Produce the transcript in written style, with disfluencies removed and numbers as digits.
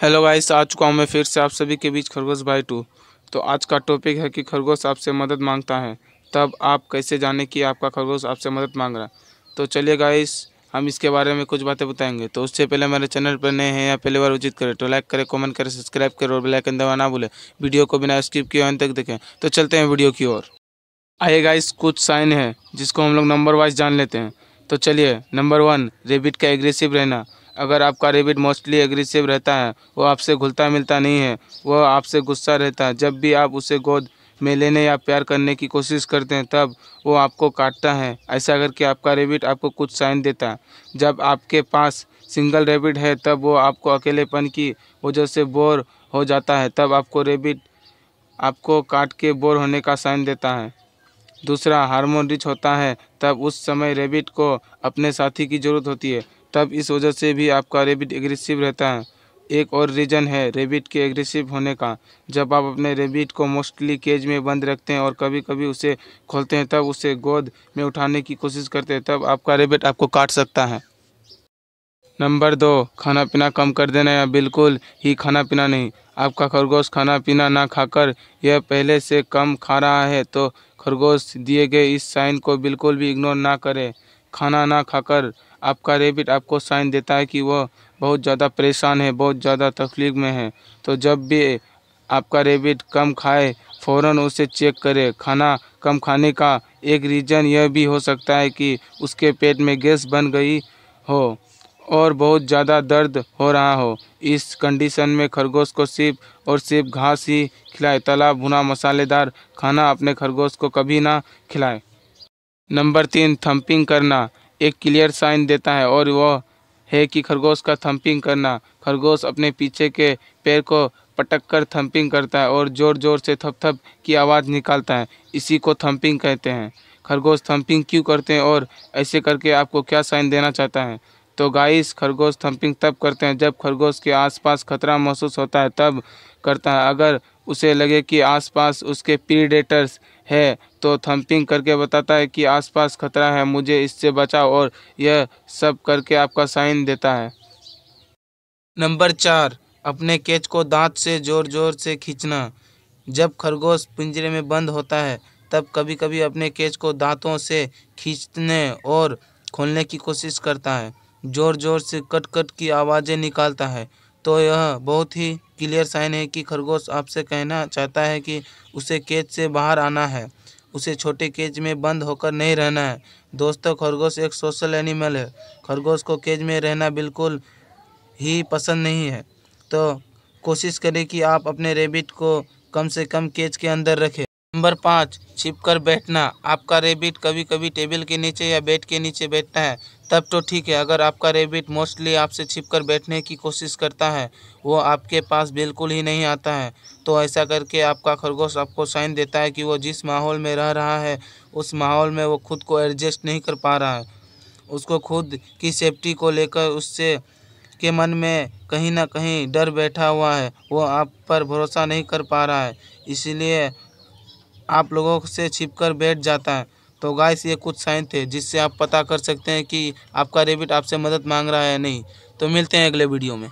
Hello guys, आ चुका हूँ मैं फिर से आप सभी के बीच खरगोश भाई 2। तो आज का टॉपिक है कि खरगोश आपसे मदद मांगता है, तब आप कैसे जाने कि आपका खरगोश आपसे मदद मांग रहा है। तो चलिए गाइस, हम इसके बारे में कुछ बातें बताएंगे। तो उससे पहले मेरे चैनल पर नए हैं या पहली बार विजिट करें तो लाइक करें, कमेंट करें, सब्सक्राइब करें और बेल आइकन दबाना ना भूलें। वीडियो को बिना स्किप किए अंत तक देखें। तो चलते हैं वीडियो की ओर। आइए गाइस, कुछ साइन है जिसको हम लोग नंबर वाइज जान लेते हैं। तो चलिए, नंबर 1, रेबिट का एग्रेसिव रहना। अगर आपका रेबिट मोस्टली एग्रेसिव रहता है, वो आपसे घुलता मिलता नहीं है, वह आपसे गुस्सा रहता है। जब भी आप उसे गोद में लेने या प्यार करने की कोशिश करते हैं तब वो आपको काटता है। ऐसा करके आपका रेबिट आपको कुछ साइन देता है। जब आपके पास सिंगल रेबिट है तब वो आपको अकेलेपन की वजह से बोर हो जाता है, तब आपको रेबिट आपको काट के बोर होने का साइन देता है। दूसरा, हार्मोन रिच होता है, तब उस समय रेबिट को अपने साथी की ज़रूरत होती है, तब इस वजह से भी आपका रेबिट एग्रेसिव रहता है। एक और रीज़न है रेबिट के एग्रेसिव होने का। जब आप अपने रेबिट को मोस्टली केज में बंद रखते हैं और कभी कभी उसे खोलते हैं, तब उसे गोद में उठाने की कोशिश करते हैं, तब आपका रेबिट आपको काट सकता है। नंबर 2, खाना पीना कम कर देना या बिल्कुल ही खाना पीना नहीं। आपका खरगोश खाना पीना ना खाकर यह पहले से कम खा रहा है तो खरगोश दिए गए इस साइन को बिल्कुल भी इग्नोर ना करें। खाना ना खाकर आपका रेबिट आपको साइन देता है कि वह बहुत ज़्यादा परेशान है, बहुत ज़्यादा तकलीफ में है। तो जब भी आपका रेबिट कम खाए, फ़ौरन उसे चेक करें। खाना कम खाने का एक रीज़न यह भी हो सकता है कि उसके पेट में गैस बन गई हो और बहुत ज़्यादा दर्द हो रहा हो। इस कंडीशन में खरगोश को सिर्फ घास ही खिलाएं। तला भुना मसालेदार खाना अपने खरगोश को कभी ना खिलाएं। नंबर 3, थंपिंग करना एक क्लियर साइन देता है और वह है कि खरगोश का थंपिंग करना। खरगोश अपने पीछे के पैर को पटक कर थंपिंग करता है और ज़ोर ज़ोर से थप थप की आवाज़ निकालता है। इसी को थंपिंग कहते हैं। खरगोश थंपिंग क्यों करते हैं और ऐसे करके आपको क्या साइन देना चाहता है? तो गाइस, खरगोश थंपिंग तब करते हैं जब खरगोश के आसपास खतरा महसूस होता है, तब करता है। अगर उसे लगे कि आसपास उसके प्रीडेटर्स है तो थंपिंग करके बताता है कि आसपास खतरा है, मुझे इससे बचाओ, और यह सब करके आपका साइन देता है। नंबर 4, अपने केच को दांत से जोर जोर से खींचना। जब खरगोश पिंजरे में बंद होता है तब कभी कभी अपने केच को दांतों से खींचने और खोलने की कोशिश करता है। जोर जोर से कट कट की आवाज़ें निकालता है। तो यह बहुत ही क्लियर साइन है कि खरगोश आपसे कहना चाहता है कि उसे केज से बाहर आना है, उसे छोटे केज में बंद होकर नहीं रहना है। दोस्तों, खरगोश एक सोशल एनिमल है। खरगोश को केज में रहना बिल्कुल ही पसंद नहीं है। तो कोशिश करें कि आप अपने रेबिट को कम से कम केज के अंदर रखें। नंबर 5, छिपकर बैठना। आपका रेबिट कभी कभी टेबल के नीचे या बेड के नीचे बैठता है, तब तो ठीक है। अगर आपका रेबिट मोस्टली आपसे छिपकर बैठने की कोशिश करता है, वो आपके पास बिल्कुल ही नहीं आता है, तो ऐसा करके आपका खरगोश आपको साइन देता है कि वो जिस माहौल में रह रहा है उस माहौल में वो खुद को एडजस्ट नहीं कर पा रहा है। उसको खुद की सेफ्टी को लेकर उससे के मन में कहीं ना कहीं डर बैठा हुआ है, वो आप पर भरोसा नहीं कर पा रहा है, इसलिए आप लोगों से छिपकर बैठ जाता है। तो गाइस, ये कुछ साइन थे जिससे आप पता कर सकते हैं कि आपका रेबिट आपसे मदद मांग रहा है या नहीं। तो मिलते हैं अगले वीडियो में।